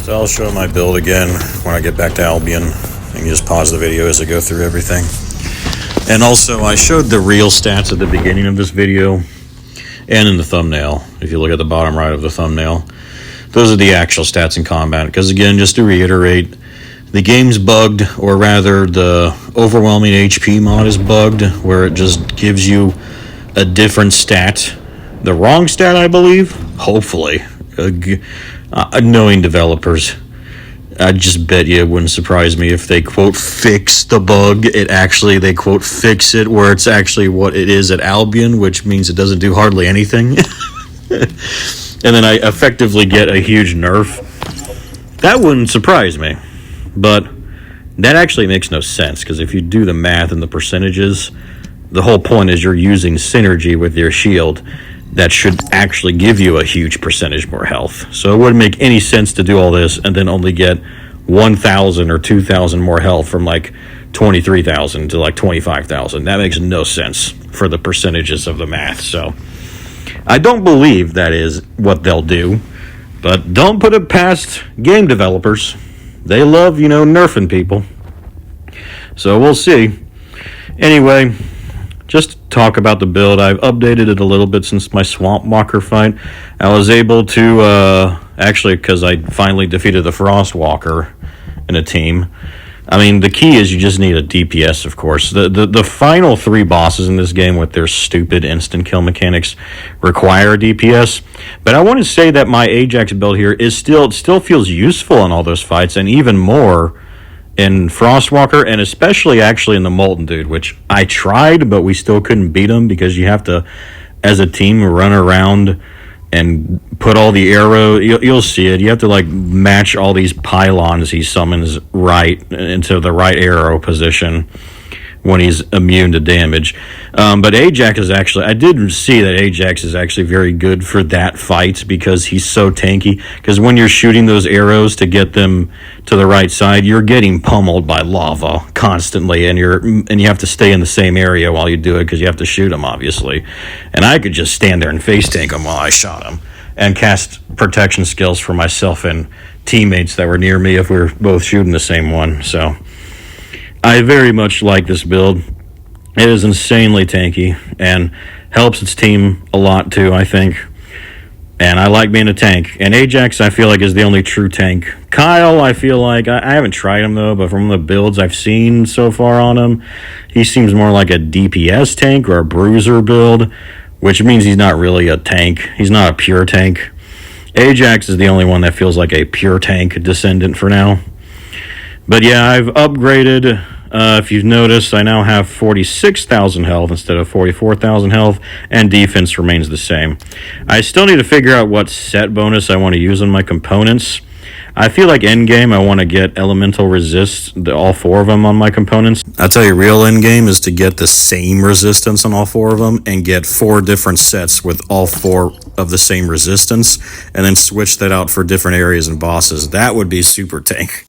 So I'll show my build again when I get back to Albion. You can just pause the video as I go through everything. And also, I showed the real stats at the beginning of this video and in the thumbnail. If you look at the bottom right of the thumbnail, those are the actual stats in combat. Because again, just to reiterate, the game's bugged, or rather the overwhelming HP mod is bugged, where it just gives you a different stat. The wrong stat, I believe, hopefully. Knowing developers, I just bet you it wouldn't surprise me if they, quote, fix the bug. They, quote, fix it where it's actually what it is at Albion, which means it doesn't do hardly anything. And then I effectively get a huge nerf. That wouldn't surprise me. But that actually makes no sense, because if you do the math and the percentages, the whole point is you're using synergy with your shield. That should actually give you a huge percentage more health. So it wouldn't make any sense to do all this and then only get 1,000 or 2,000 more health from like 23,000 to like 25,000. That makes no sense for the percentages of the math. So I don't believe that is what they'll do, but don't put it past game developers. They love, nerfing people. So we'll see. Anyway, just to talk about the build, I've updated it a little bit since my Swamp Walker fight. I was able to, actually, because I finally defeated the Frost Walker in a team. I mean, the key is you just need a DPS, of course. The final 3 bosses in this game with their stupid instant kill mechanics require a DPS. But I want to say that my Ajax build here is still feels useful in all those fights, and even more in Frostwalker, and especially actually in the Molten Dude, which I tried, but we still couldn't beat him because you have to, as a team, run around and put all the arrow. You'll see it. You have to like match all these pylons he summons right into the right arrow position when he's immune to damage. But Ajax is actually, I did see that Ajax is actually very good for that fight because he's so tanky. Because when you're shooting those arrows to get them to the right side, you're getting pummeled by lava constantly, and you have to stay in the same area while you do it because you have to shoot them, obviously. And I could just stand there and face tank him while I shot him and cast protection skills for myself and teammates that were near me if we were both shooting the same one. So I very much like this build. It is insanely tanky and helps its team a lot too, I think. And I like being a tank. And Ajax, I feel like, is the only true tank. Kyle, I feel like, I haven't tried him though, but from the builds I've seen so far on him, he seems more like a DPS tank or a bruiser build, which means he's not really a tank. He's not a pure tank. Ajax is the only one that feels like a pure tank Descendant for now. But yeah, I've upgraded. If you've noticed, I now have 46,000 health instead of 44,000 health, and defense remains the same. I still need to figure out what set bonus I want to use on my components. I feel like endgame, I want to get elemental resist, all 4 of them on my components. I'll tell you, real endgame is to get the same resistance on all 4 of them and get 4 different sets with all 4 of the same resistance, and then switch that out for different areas and bosses. That would be super tank.